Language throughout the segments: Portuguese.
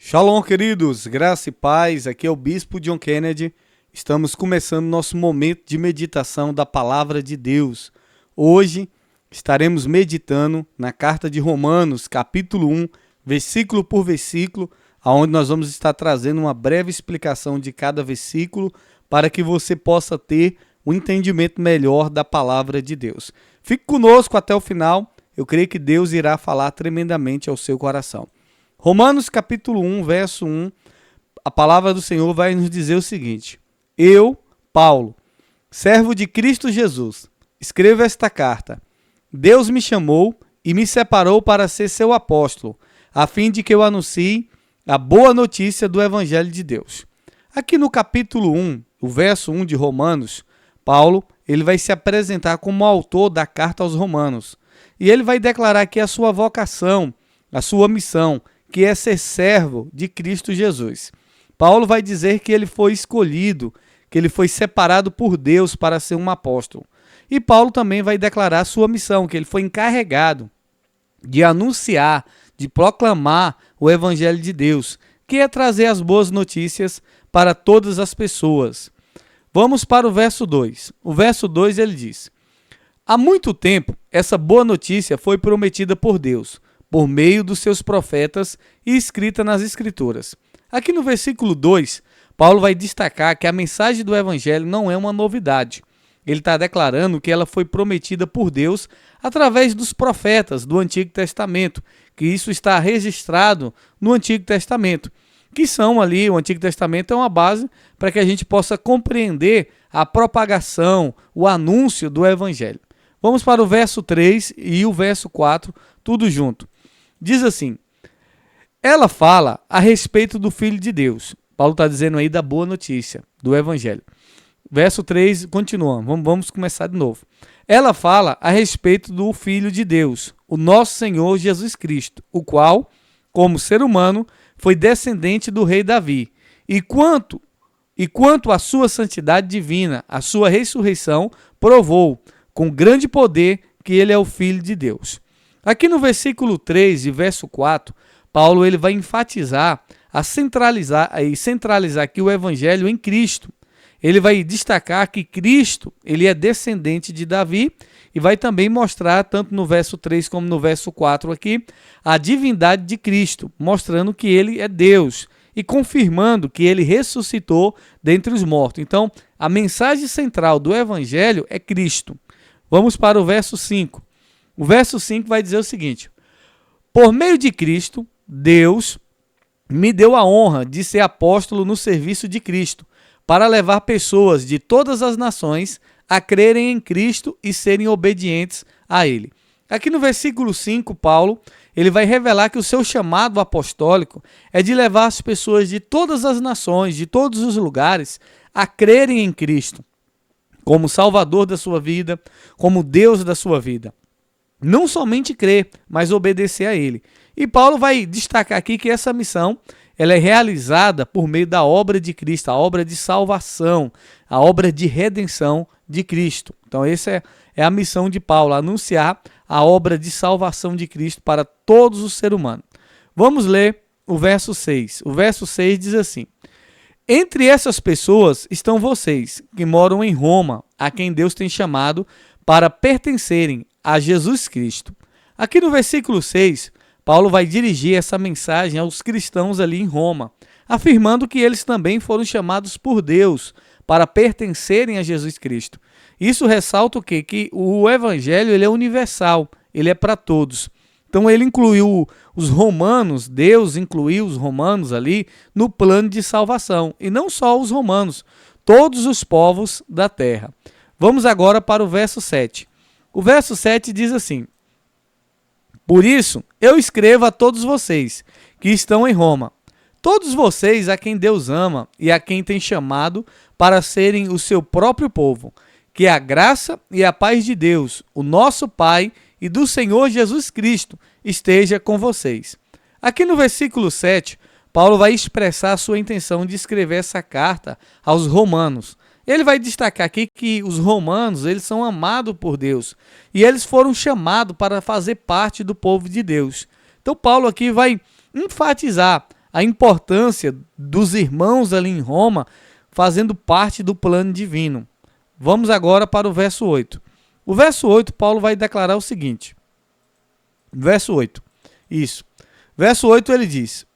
Shalom, queridos, graça e paz, aqui é o Bispo John Kennedy. Estamos começando nosso momento de meditação da Palavra de Deus. Hoje estaremos meditando na carta de Romanos, capítulo 1, versículo por versículo, onde nós vamos estar trazendo uma breve explicação de cada versículo para que você possa ter um entendimento melhor da Palavra de Deus. Fique conosco até o final, eu creio que Deus irá falar tremendamente ao seu coração. Romanos capítulo 1, verso 1, a palavra do Senhor vai nos dizer o seguinte: Eu, Paulo, servo de Cristo Jesus, escrevo esta carta. Deus me chamou e me separou para ser seu apóstolo, a fim de que eu anuncie a boa notícia do Evangelho de Deus. Aqui no capítulo 1, o verso 1 de Romanos, Paulo ele vai se apresentar como autor da carta aos Romanos. E ele vai declarar aqui a sua vocação, a sua missão, que é ser servo de Cristo Jesus. Paulo vai dizer que ele foi escolhido, que ele foi separado por Deus para ser um apóstolo. E Paulo também vai declarar a sua missão, que ele foi encarregado de anunciar, de proclamar o Evangelho de Deus, que é trazer as boas notícias para todas as pessoas. Vamos para o verso 2. O verso 2 ele diz: Há muito tempo, essa boa notícia foi prometida por Deus, por meio dos seus profetas e escrita nas Escrituras. Aqui no versículo 2, Paulo vai destacar que a mensagem do Evangelho não é uma novidade. Ele está declarando que ela foi prometida por Deus através dos profetas do Antigo Testamento, que isso está registrado no Antigo Testamento, que são ali, o Antigo Testamento é uma base para que a gente possa compreender a propagação, o anúncio do Evangelho. Vamos para o verso 3 e o verso 4, tudo junto. Diz assim: ela fala a respeito do Filho de Deus. Paulo está dizendo aí da boa notícia, do Evangelho. Verso 3, continua, vamos começar de novo. Ela fala a respeito do Filho de Deus, o nosso Senhor Jesus Cristo, o qual, como ser humano, foi descendente do rei Davi. E quanto à sua santidade divina, a sua ressurreição, provou com grande poder que ele é o Filho de Deus. Aqui no versículo 3 e verso 4, Paulo ele vai enfatizar, centralizar aqui o Evangelho em Cristo. Ele vai destacar que Cristo ele é descendente de Davi e vai também mostrar, tanto no verso 3 como no verso 4 aqui, a divindade de Cristo, mostrando que ele é Deus e confirmando que ele ressuscitou dentre os mortos. Então, a mensagem central do Evangelho é Cristo. Vamos para o verso 5. O verso 5 vai dizer o seguinte: por meio de Cristo, Deus me deu a honra de ser apóstolo no serviço de Cristo, para levar pessoas de todas as nações a crerem em Cristo e serem obedientes a Ele. Aqui no versículo 5, Paulo ele vai revelar que o seu chamado apostólico é de levar as pessoas de todas as nações, de todos os lugares, a crerem em Cristo, como Salvador da sua vida, como Deus da sua vida. Não somente crer, mas obedecer a Ele. E Paulo vai destacar aqui que essa missão ela é realizada por meio da obra de Cristo, a obra de salvação, a obra de redenção de Cristo. Então essa é a missão de Paulo, anunciar a obra de salvação de Cristo para todos os seres humanos. Vamos ler o verso 6. O verso 6 diz assim: entre essas pessoas estão vocês, que moram em Roma, a quem Deus tem chamado para pertencerem a Jesus Cristo. Aqui no versículo 6, Paulo vai dirigir essa mensagem aos cristãos ali em Roma, afirmando que eles também foram chamados por Deus para pertencerem a Jesus Cristo. Isso ressalta o quê? Que o Evangelho ele é universal, ele é para todos. Então ele incluiu os romanos, Deus incluiu os romanos ali no plano de salvação. E não só os romanos, todos os povos da terra. Vamos agora para o verso 7. O verso 7 diz assim: por isso, eu escrevo a todos vocês que estão em Roma, todos vocês a quem Deus ama e a quem tem chamado para serem o seu próprio povo, que a graça e a paz de Deus, o nosso Pai e do Senhor Jesus Cristo esteja com vocês. Aqui no versículo 7, Paulo vai expressar a sua intenção de escrever essa carta aos romanos. Ele vai destacar aqui que os romanos eles são amados por Deus e eles foram chamados para fazer parte do povo de Deus. Então Paulo aqui vai enfatizar a importância dos irmãos ali em Roma fazendo parte do plano divino. Vamos agora para o verso 8. O verso 8, Paulo vai declarar o seguinte. Verso 8. Isso. Verso 8 ele diz: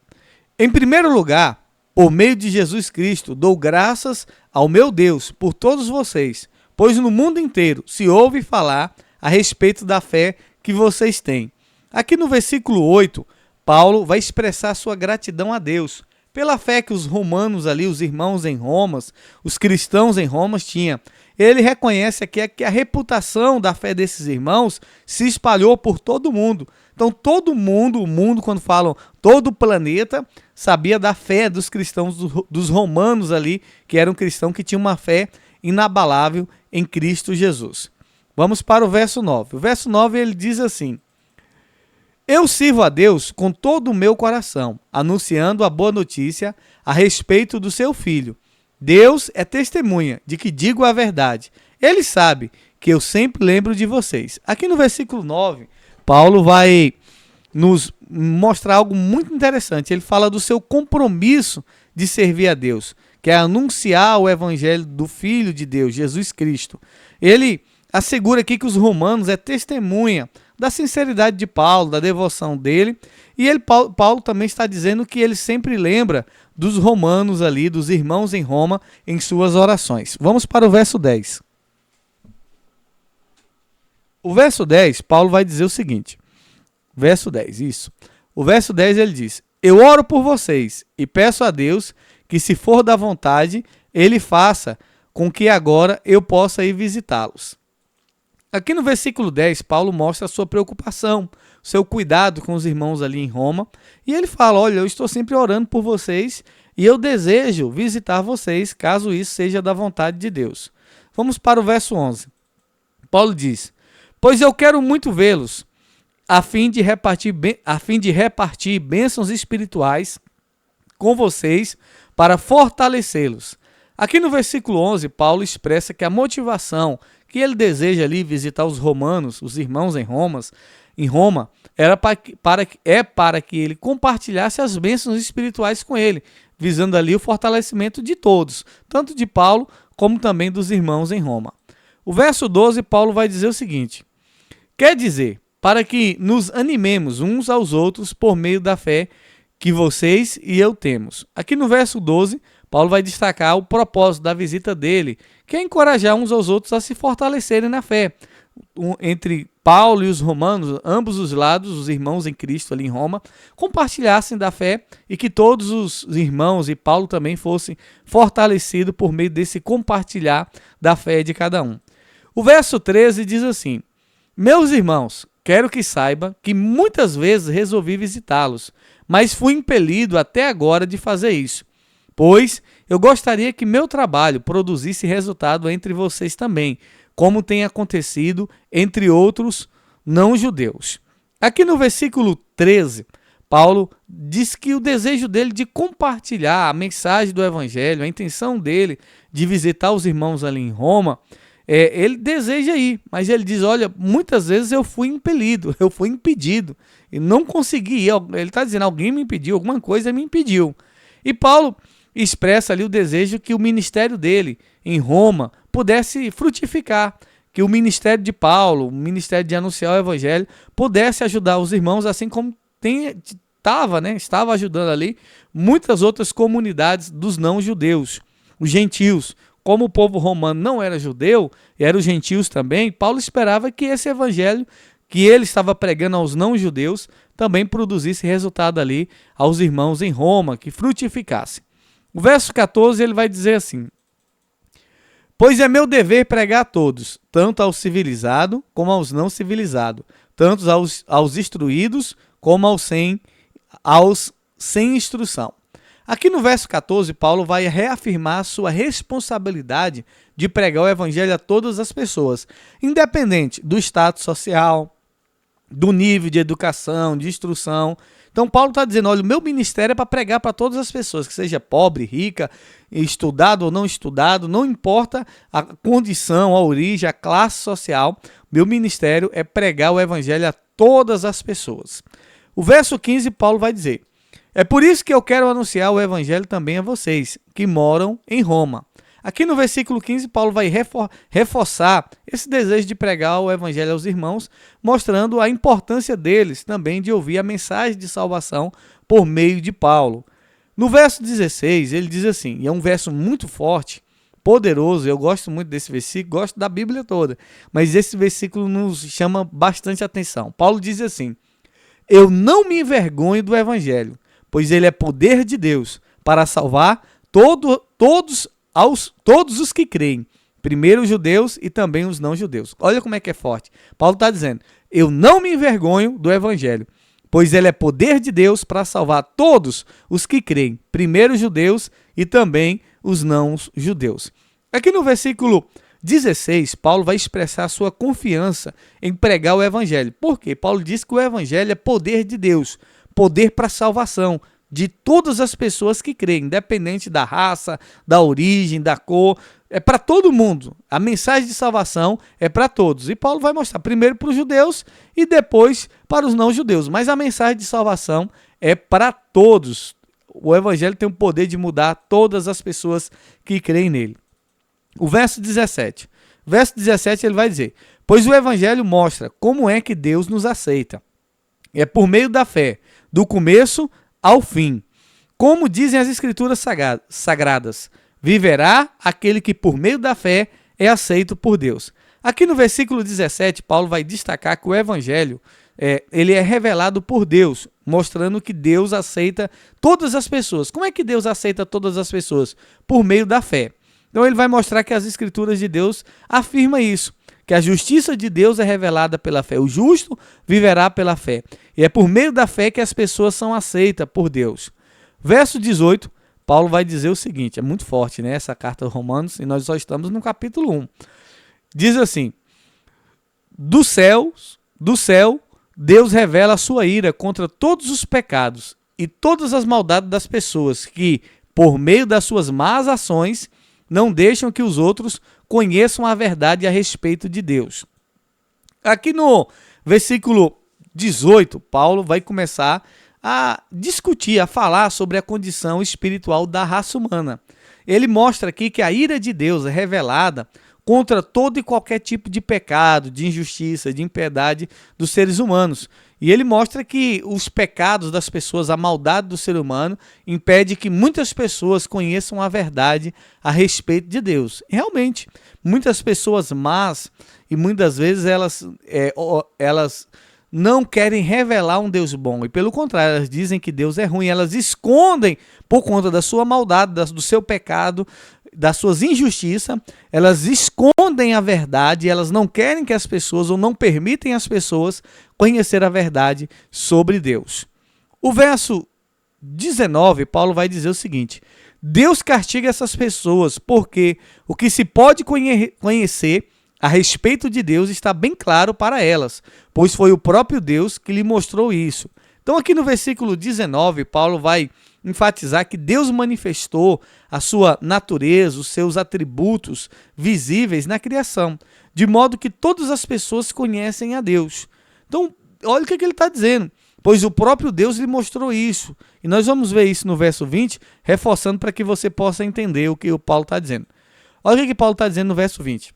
em primeiro lugar, por meio de Jesus Cristo, dou graças ao meu Deus por todos vocês, pois no mundo inteiro se ouve falar a respeito da fé que vocês têm. Aqui no versículo 8, Paulo vai expressar sua gratidão a Deus pela fé que os romanos ali, os irmãos em Roma, os cristãos em Roma tinham. Ele reconhece aqui que a reputação da fé desses irmãos se espalhou por todo o mundo. Então todo mundo, o mundo quando falam todo o planeta, sabia da fé dos cristãos, dos romanos ali, que eram cristãos que tinham uma fé inabalável em Cristo Jesus. Vamos para o verso 9. O verso 9 ele diz assim: eu sirvo a Deus com todo o meu coração, anunciando a boa notícia a respeito do seu Filho. Deus é testemunha de que digo a verdade. Ele sabe que eu sempre lembro de vocês. Aqui no versículo 9, Paulo vai nos mostrar algo muito interessante. Ele fala do seu compromisso de servir a Deus, que é anunciar o evangelho do Filho de Deus, Jesus Cristo. Ele assegura aqui que os romanos é testemunha da sinceridade de Paulo, da devoção dele, e Paulo também está dizendo que ele sempre lembra dos romanos ali, dos irmãos em Roma, em suas orações. Vamos para o verso 10. O verso 10, Paulo vai dizer o seguinte, verso 10, isso. O verso 10 ele diz: eu oro por vocês e peço a Deus que, se for da vontade, ele faça com que agora eu possa ir visitá-los. Aqui no versículo 10, Paulo mostra a sua preocupação, o seu cuidado com os irmãos ali em Roma. E ele fala: olha, eu estou sempre orando por vocês e eu desejo visitar vocês, caso isso seja da vontade de Deus. Vamos para o verso 11. Paulo diz: pois eu quero muito vê-los, a fim de repartir bênçãos espirituais com vocês para fortalecê-los. Aqui no versículo 11, Paulo expressa que a motivação que ele deseja ali visitar os romanos, os irmãos em Roma, para que ele compartilhasse as bênçãos espirituais com ele, visando ali o fortalecimento de todos, tanto de Paulo como também dos irmãos em Roma. O verso 12, Paulo vai dizer o seguinte: quer dizer, para que nos animemos uns aos outros por meio da fé que vocês e eu temos. Aqui no verso 12, Paulo vai destacar o propósito da visita dele, que é encorajar uns aos outros a se fortalecerem na fé. Entre Paulo e os romanos, ambos os lados, os irmãos em Cristo ali em Roma, compartilhassem da fé e que todos os irmãos e Paulo também fossem fortalecidos por meio desse compartilhar da fé de cada um. O verso 13 diz assim: meus irmãos, quero que saiba que muitas vezes resolvi visitá-los, mas fui impelido até agora de fazer isso, pois eu gostaria que meu trabalho produzisse resultado entre vocês também, como tem acontecido entre outros não-judeus. Aqui no versículo 13, Paulo diz que o desejo dele de compartilhar a mensagem do evangelho, a intenção dele de visitar os irmãos ali em Roma, ele deseja ir, mas ele diz: olha, muitas vezes eu fui impelido, eu fui impedido, e não consegui ir. Ele está dizendo: alguém me impediu, alguma coisa me impediu. E Paulo expressa ali o desejo que o ministério dele em Roma pudesse frutificar, que o ministério de Paulo, o ministério de anunciar o evangelho, pudesse ajudar os irmãos, assim como estava ajudando ali muitas outras comunidades dos não-judeus, os gentios. Como o povo romano não era judeu, e eram os gentios também, Paulo esperava que esse evangelho que ele estava pregando aos não-judeus também produzisse resultado ali aos irmãos em Roma, que frutificasse. O verso 14 ele vai dizer assim: pois é meu dever pregar a todos, tanto aos civilizados como aos não civilizados, tanto aos instruídos como aos sem instrução. Aqui no verso 14, Paulo vai reafirmar sua responsabilidade de pregar o evangelho a todas as pessoas, independente do status social, do nível de educação, de instrução. Então Paulo está dizendo: olha, o meu ministério é para pregar para todas as pessoas, que seja pobre, rica, estudado ou não estudado, não importa a condição, a origem, a classe social, meu ministério é pregar o evangelho a todas as pessoas. O verso 15, Paulo vai dizer: É por isso que eu quero anunciar o evangelho também a vocês, que moram em Roma. Aqui no versículo 15, Paulo vai reforçar esse desejo de pregar o evangelho aos irmãos, mostrando a importância deles também de ouvir a mensagem de salvação por meio de Paulo. No verso 16, ele diz assim, e é um verso muito forte, poderoso, eu gosto muito desse versículo, gosto da Bíblia toda, mas esse versículo nos chama bastante atenção. Paulo diz assim, eu não me envergonho do evangelho, pois ele é poder de Deus para salvar todos os que creem, primeiro os judeus e também os não judeus. Olha como é que é forte. Paulo está dizendo, eu não me envergonho do evangelho, pois ele é poder de Deus para salvar todos os que creem, primeiro os judeus e também os não judeus. Aqui no versículo 16, Paulo vai expressar sua confiança em pregar o evangelho. Por quê? Paulo diz que o evangelho é poder de Deus, poder para a salvação de todas as pessoas que creem, independente da raça, da origem, da cor, é para todo mundo. A mensagem de salvação é para todos. E Paulo vai mostrar primeiro para os judeus e depois para os não judeus. Mas a mensagem de salvação é para todos. O evangelho tem o poder de mudar todas as pessoas que creem nele. O verso 17. Verso 17 ele vai dizer, pois o evangelho mostra como é que Deus nos aceita. É por meio da fé, do começo ao fim. Como dizem as escrituras sagradas, viverá aquele que por meio da fé é aceito por Deus. Aqui no versículo 17, Paulo vai destacar que o evangelho ele é revelado por Deus, mostrando que Deus aceita todas as pessoas. Como é que Deus aceita todas as pessoas? Por meio da fé. Então ele vai mostrar que as escrituras de Deus afirmam isso, que a justiça de Deus é revelada pela fé. O justo viverá pela fé. E é por meio da fé que as pessoas são aceitas por Deus. Verso 18, Paulo vai dizer o seguinte, é muito forte, né, essa carta aos Romanos, e nós só estamos no capítulo 1. Diz assim, do céu, Deus revela a sua ira contra todos os pecados e todas as maldades das pessoas que, por meio das suas más ações, não deixam que os outros conheçam a verdade a respeito de Deus. Aqui no versículo 18, Paulo vai começar a discutir, a falar sobre a condição espiritual da raça humana. Ele mostra aqui que a ira de Deus é revelada contra todo e qualquer tipo de pecado, de injustiça, de impiedade dos seres humanos. E ele mostra que os pecados das pessoas, a maldade do ser humano, impede que muitas pessoas conheçam a verdade a respeito de Deus. E realmente, muitas pessoas más, e muitas vezes elas não querem revelar um Deus bom. E pelo contrário, elas dizem que Deus é ruim. Elas escondem, por conta da sua maldade, do seu pecado, das suas injustiças, elas escondem a verdade, elas não querem que as pessoas, ou não permitem as pessoas conhecer a verdade sobre Deus. O verso 19, Paulo vai dizer o seguinte, Deus castiga essas pessoas porque o que se pode conhecer a respeito de Deus está bem claro para elas, pois foi o próprio Deus que lhe mostrou isso. Então aqui no versículo 19, Paulo vai enfatizar que Deus manifestou a sua natureza, os seus atributos visíveis na criação, de modo que todas as pessoas conhecem a Deus. Então, olha o que ele está dizendo, pois o próprio Deus lhe mostrou isso. E nós vamos ver isso no verso 20, reforçando para que você possa entender o que o Paulo está dizendo. Olha o que Paulo está dizendo no verso 20.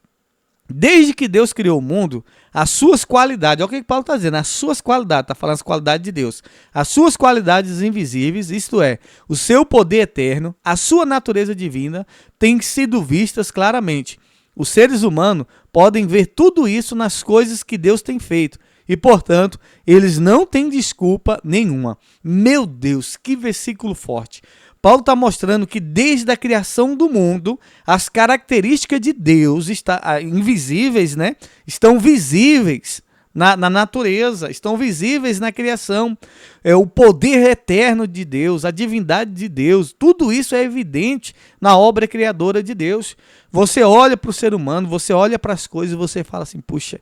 Desde que Deus criou o mundo, as suas qualidades, olha o que Paulo está dizendo, as suas qualidades, está falando as qualidades de Deus, as suas qualidades invisíveis, isto é, o seu poder eterno, a sua natureza divina, têm sido vistas claramente. Os seres humanos podem ver tudo isso nas coisas que Deus tem feito e, portanto, eles não têm desculpa nenhuma. Meu Deus, que versículo forte! Paulo está mostrando que desde a criação do mundo, as características de Deus invisíveis, né, estão visíveis na natureza, estão visíveis na criação. O poder eterno de Deus, a divindade de Deus, tudo isso é evidente na obra criadora de Deus. Você olha para o ser humano, você olha para as coisas e você fala assim, puxa,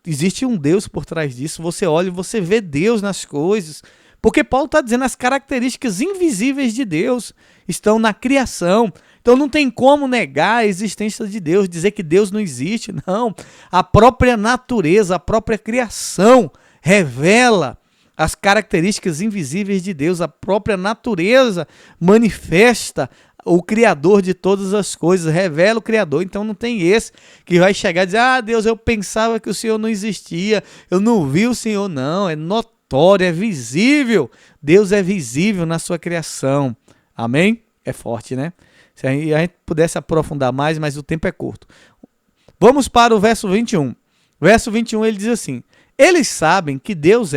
existe um Deus por trás disso. Você olha e você vê Deus nas coisas. Porque Paulo está dizendo as características invisíveis de Deus estão na criação. Então não tem como negar a existência de Deus, dizer que Deus não existe, não. A própria natureza, a própria criação revela as características invisíveis de Deus, a própria natureza manifesta o Criador de todas as coisas, revela o Criador. Então não tem esse que vai chegar e dizer, Deus, eu pensava que o Senhor não existia, eu não vi o Senhor. Não, é notório, é visível. Deus é visível na sua criação. Amém? É forte, né? Se a gente pudesse aprofundar mais, mas o tempo é curto. Vamos para o verso 21. Verso 21 ele diz assim, eles sabem que Deus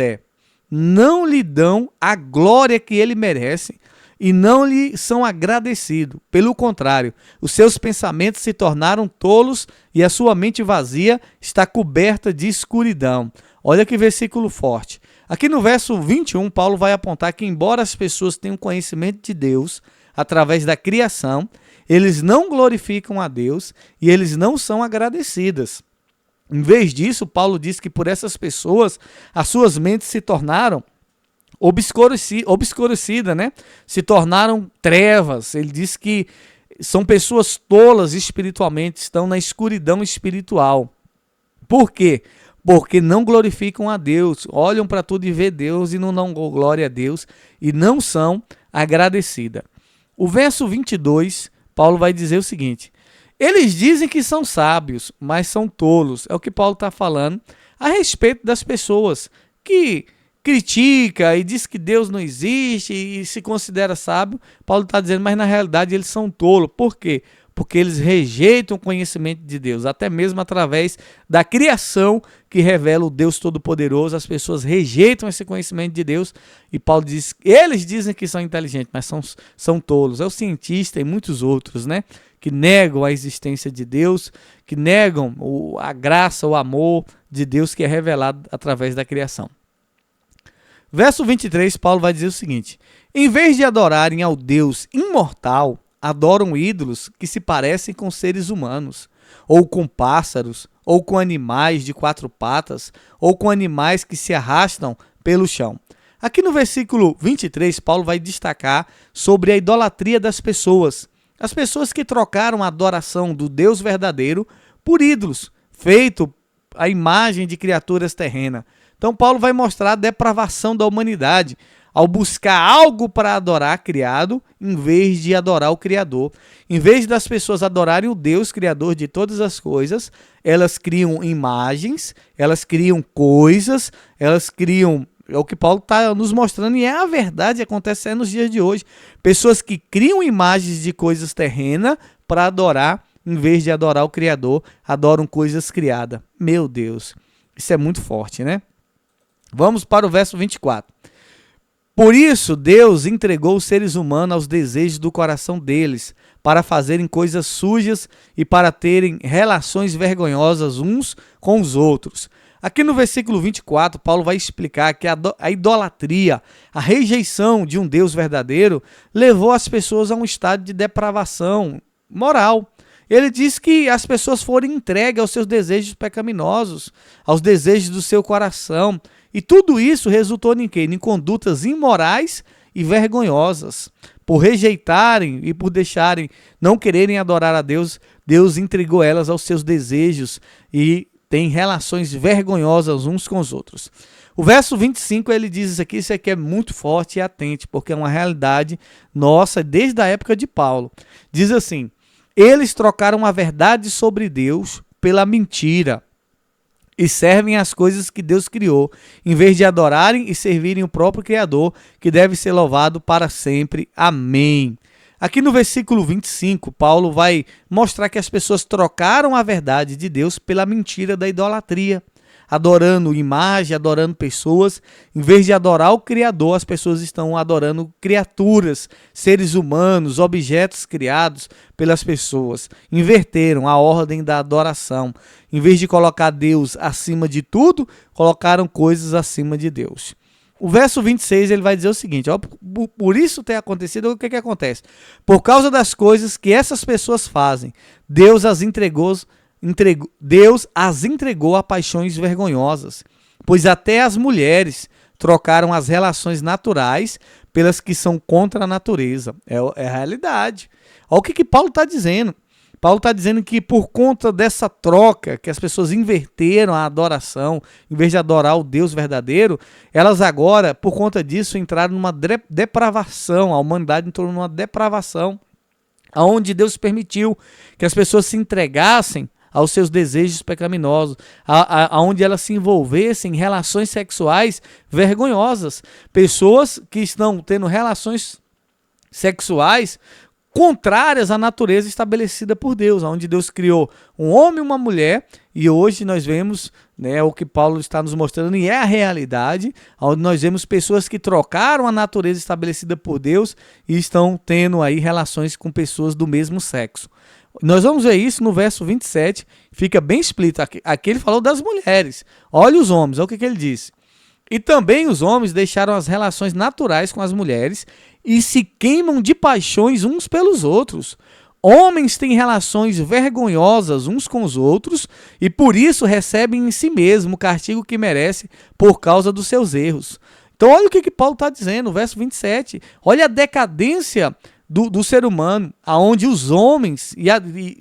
não lhe dão a glória que ele merece e não lhe são agradecidos. Pelo contrário, os seus pensamentos se tornaram tolos e a sua mente vazia está coberta de escuridão. Olha que versículo forte. Aqui no verso 21, Paulo vai apontar que embora as pessoas tenham conhecimento de Deus através da criação, eles não glorificam a Deus e eles não são agradecidas. Em vez disso, Paulo diz que por essas pessoas, as suas mentes se tornaram obscurecidas, né? Se tornaram trevas. Ele diz que são pessoas tolas espiritualmente, estão na escuridão espiritual. Por quê? Porque não glorificam a Deus, olham para tudo e vê Deus e não dão glória a Deus e não são agradecidas. O verso 22, Paulo vai dizer o seguinte, eles dizem que são sábios, mas são tolos. É o que Paulo está falando a respeito das pessoas que critica e diz que Deus não existe e se considera sábio. Paulo está dizendo, mas na realidade eles são tolos. Por quê? Porque eles rejeitam o conhecimento de Deus, até mesmo através da criação que revela o Deus Todo-Poderoso. As pessoas rejeitam esse conhecimento de Deus e Paulo diz, eles dizem que são inteligentes, mas são tolos. É o cientista e muitos outros, né? Que negam a existência de Deus, que negam a graça, o amor de Deus que é revelado através da criação. Verso 23, Paulo vai dizer o seguinte, em vez de adorarem ao Deus imortal, adoram ídolos que se parecem com seres humanos, ou com pássaros, ou com animais de quatro patas, ou com animais que se arrastam pelo chão. Aqui no versículo 23, Paulo vai destacar sobre a idolatria das pessoas. As pessoas que trocaram a adoração do Deus verdadeiro por ídolos, feito à imagem de criaturas terrenas. Então Paulo vai mostrar a depravação da humanidade, ao buscar algo para adorar criado, em vez de adorar o Criador. Em vez das pessoas adorarem o Deus Criador de todas as coisas, elas criam imagens, elas criam coisas, elas criam... É o que Paulo está nos mostrando e é a verdade acontecendo nos dias de hoje. Pessoas que criam imagens de coisas terrenas para adorar, em vez de adorar o Criador, adoram coisas criadas. Meu Deus, isso é muito forte, né? Vamos para o verso 24. Por isso, Deus entregou os seres humanos aos desejos do coração deles, para fazerem coisas sujas e para terem relações vergonhosas uns com os outros. Aqui no versículo 24, Paulo vai explicar que a idolatria, a rejeição de um Deus verdadeiro, levou as pessoas a um estado de depravação moral. Ele diz que as pessoas foram entregues aos seus desejos pecaminosos, aos desejos do seu coração. E tudo isso resultou em quê? Em condutas imorais e vergonhosas. Por rejeitarem e por deixarem, não quererem adorar a Deus, Deus entregou elas aos seus desejos e tem relações vergonhosas uns com os outros. O verso 25 ele diz isso aqui é muito forte e atente, porque é uma realidade nossa desde a época de Paulo. Diz assim, eles trocaram a verdade sobre Deus pela mentira e servem as coisas que Deus criou, em vez de adorarem e servirem o próprio Criador, que deve ser louvado para sempre. Amém. Aqui no versículo 25, Paulo vai mostrar que as pessoas trocaram a verdade de Deus pela mentira da idolatria, adorando imagem, adorando pessoas. Em vez de adorar o Criador, as pessoas estão adorando criaturas, seres humanos, objetos criados pelas pessoas. Inverteram a ordem da adoração. Em vez de colocar Deus acima de tudo, colocaram coisas acima de Deus. O verso 26 ele vai dizer o seguinte, ó, por isso ter acontecido, o que acontece? Por causa das coisas que essas pessoas fazem, Deus as entregou a paixões vergonhosas, pois até as mulheres trocaram as relações naturais pelas que são contra a natureza. É a realidade. Olha o que Paulo está dizendo. Paulo está dizendo que por conta dessa troca, que as pessoas inverteram a adoração, em vez de adorar o Deus verdadeiro, elas agora, por conta disso, entraram numa depravação, a humanidade entrou numa depravação, onde Deus permitiu que as pessoas se entregassem aos seus desejos pecaminosos, aonde elas se envolvessem em relações sexuais vergonhosas. Pessoas que estão tendo relações sexuais contrárias à natureza estabelecida por Deus, onde Deus criou um homem e uma mulher, e hoje nós vemos, né, o que Paulo está nos mostrando, e é a realidade, onde nós vemos pessoas que trocaram a natureza estabelecida por Deus e estão tendo aí relações com pessoas do mesmo sexo. Nós vamos ver isso no verso 27, fica bem explícito. Aqui ele falou das mulheres. Olha os homens, olha o que ele disse. E também os homens deixaram as relações naturais com as mulheres e se queimam de paixões uns pelos outros. Homens têm relações vergonhosas uns com os outros e por isso recebem em si mesmo o castigo que merece por causa dos seus erros. Então olha o que Paulo está dizendo, no verso 27. Olha a decadência do ser humano, aonde os homens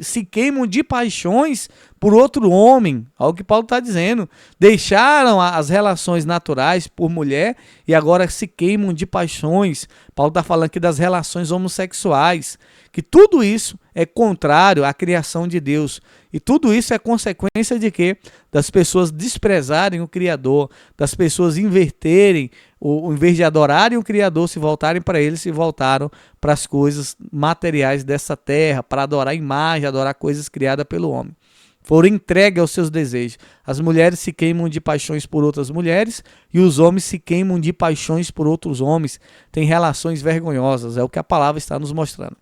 se queimam de paixões por outro homem. Olha o que Paulo está dizendo. Deixaram as relações naturais por mulher e agora se queimam de paixões. Paulo está falando aqui das relações homossexuais, que tudo isso é contrário à criação de Deus. E tudo isso é consequência de quê? Das pessoas desprezarem o Criador, das pessoas inverterem, em vez de adorarem o Criador, se voltarem para ele, se voltaram para as coisas materiais dessa terra, para adorar imagem, adorar coisas criadas pelo homem. Foram entregues aos seus desejos. As mulheres se queimam de paixões por outras mulheres e os homens se queimam de paixões por outros homens. Tem relações vergonhosas, é o que a palavra está nos mostrando.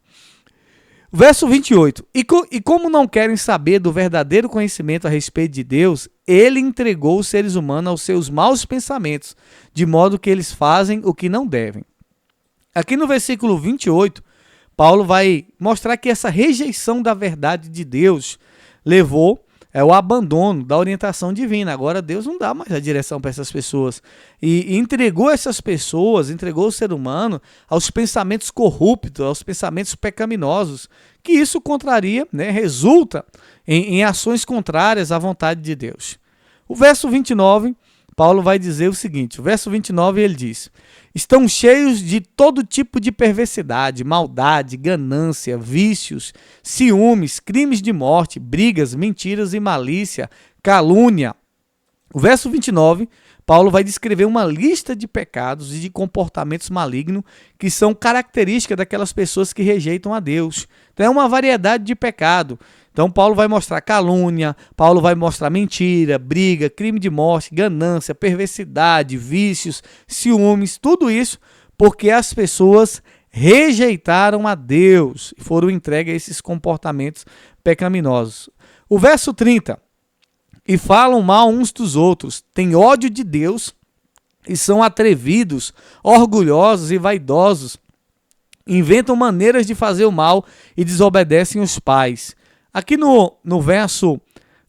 Verso 28. E como não querem saber do verdadeiro conhecimento a respeito de Deus, ele entregou os seres humanos aos seus maus pensamentos, de modo que eles fazem o que não devem. Aqui no versículo 28, Paulo vai mostrar que essa rejeição da verdade de Deus levou ao abandono da orientação divina. Agora Deus não dá mais a direção para essas pessoas. E entregou essas pessoas, entregou o ser humano aos pensamentos corruptos, aos pensamentos pecaminosos, que isso contraria, né, resulta em ações contrárias à vontade de Deus. O verso 29, Paulo vai dizer o seguinte, o verso 29 ele diz: estão cheios de todo tipo de perversidade, maldade, ganância, vícios, ciúmes, crimes de morte, brigas, mentiras e malícia, calúnia. O verso 29, Paulo vai descrever uma lista de pecados e de comportamentos malignos que são características daquelas pessoas que rejeitam a Deus. Então é uma variedade de pecado. Então Paulo vai mostrar calúnia, Paulo vai mostrar mentira, briga, crime de morte, ganância, perversidade, vícios, ciúmes, tudo isso porque as pessoas rejeitaram a Deus e foram entregues a esses comportamentos pecaminosos. O verso 30, e falam mal uns dos outros, têm ódio de Deus e são atrevidos, orgulhosos e vaidosos, inventam maneiras de fazer o mal e desobedecem os pais. Aqui no verso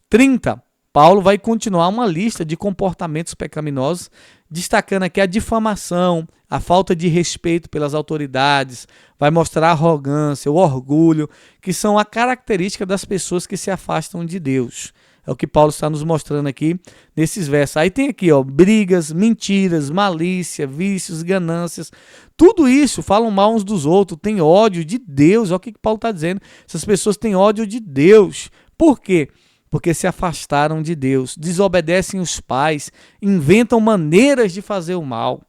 30, Paulo vai continuar uma lista de comportamentos pecaminosos, destacando aqui a difamação, a falta de respeito pelas autoridades, vai mostrar a arrogância, o orgulho, que são a característica das pessoas que se afastam de Deus. É o que Paulo está nos mostrando aqui nesses versos. Aí tem aqui, ó, brigas, mentiras, malícia, vícios, ganâncias. Tudo isso falam mal uns dos outros, tem ódio de Deus. Olha o que Paulo está dizendo. Essas pessoas têm ódio de Deus. Por quê? Porque se afastaram de Deus, desobedecem os pais, inventam maneiras de fazer o mal.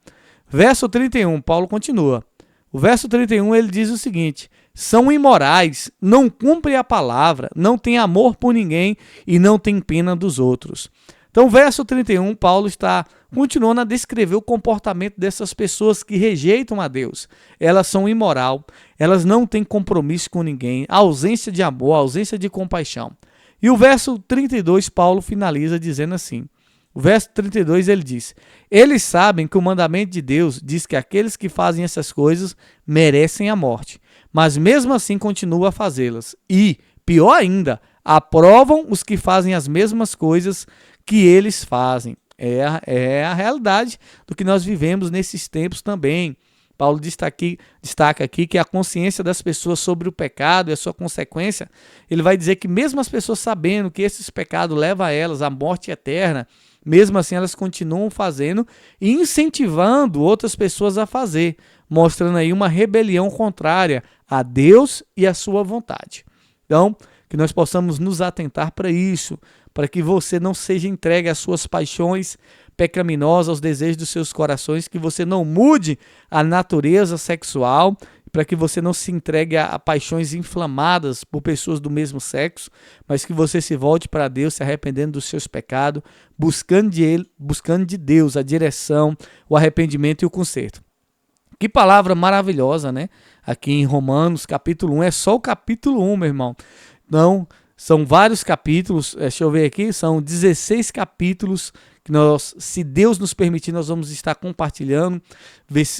Verso 31, Paulo continua. O verso 31 ele diz o seguinte: são imorais, não cumprem a palavra, não têm amor por ninguém e não têm pena dos outros. Então, verso 31, Paulo está continuando a descrever o comportamento dessas pessoas que rejeitam a Deus. Elas são imoral, elas não têm compromisso com ninguém, ausência de amor, ausência de compaixão. E o verso 32, Paulo finaliza dizendo assim, o verso 32 ele diz: eles sabem que o mandamento de Deus diz que aqueles que fazem essas coisas merecem a morte, mas mesmo assim continuam a fazê-las. E, pior ainda, aprovam os que fazem as mesmas coisas que eles fazem. É a realidade do que nós vivemos nesses tempos também. Paulo destaca aqui que a consciência das pessoas sobre o pecado e a sua consequência, ele vai dizer que mesmo as pessoas sabendo que esses pecados levam a elas à morte eterna, mesmo assim elas continuam fazendo e incentivando outras pessoas a fazer, mostrando aí uma rebelião contrária a Deus e a sua vontade. Então, que nós possamos nos atentar para isso, para que você não seja entregue às suas paixões pecaminosas, aos desejos dos seus corações, que você não mude a natureza sexual, para que você não se entregue a paixões inflamadas por pessoas do mesmo sexo, mas que você se volte para Deus, se arrependendo dos seus pecados, buscando de Deus a direção, o arrependimento e o conserto. Que palavra maravilhosa, né? Aqui em Romanos, capítulo 1, é só o capítulo 1, meu irmão. Não, são vários capítulos, deixa eu ver aqui, são 16 capítulos que nós, se Deus nos permitir, nós vamos estar compartilhando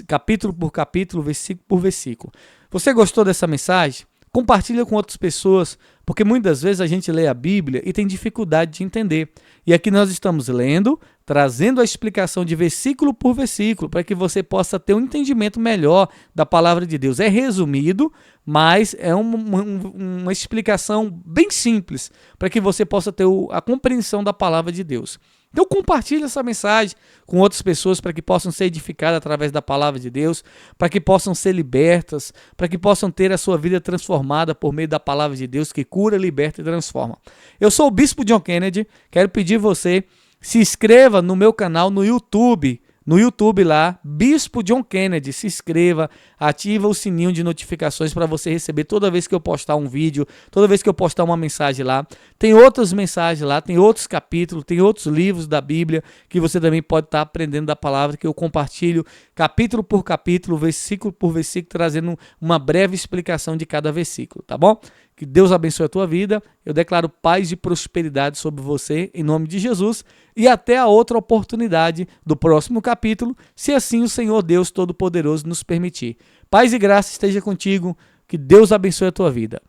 capítulo por capítulo, versículo por versículo. Você gostou dessa mensagem? Compartilha com outras pessoas, porque muitas vezes a gente lê a Bíblia e tem dificuldade de entender. E aqui nós estamos lendo, trazendo a explicação de versículo por versículo, para que você possa ter um entendimento melhor da palavra de Deus. É resumido, mas é uma explicação bem simples, para que você possa ter a compreensão da palavra de Deus. Então compartilhe essa mensagem com outras pessoas para que possam ser edificadas através da palavra de Deus, para que possam ser libertas, para que possam ter a sua vida transformada por meio da palavra de Deus que cura, liberta e transforma. Eu sou o Bispo John Kennedy, quero pedir você, se inscreva no meu canal no YouTube lá, Bispo John Kennedy, se inscreva, ativa o sininho de notificações para você receber toda vez que eu postar um vídeo, toda vez que eu postar uma mensagem lá. Tem outras mensagens lá, tem outros capítulos, tem outros livros da Bíblia que você também pode estar aprendendo da palavra, que eu compartilho capítulo por capítulo, versículo por versículo, trazendo uma breve explicação de cada versículo, tá bom? Que Deus abençoe a tua vida. Eu declaro paz e prosperidade sobre você, em nome de Jesus. E até a outra oportunidade do próximo capítulo, se assim o Senhor Deus Todo-Poderoso nos permitir. Paz e graça esteja contigo. Que Deus abençoe a tua vida.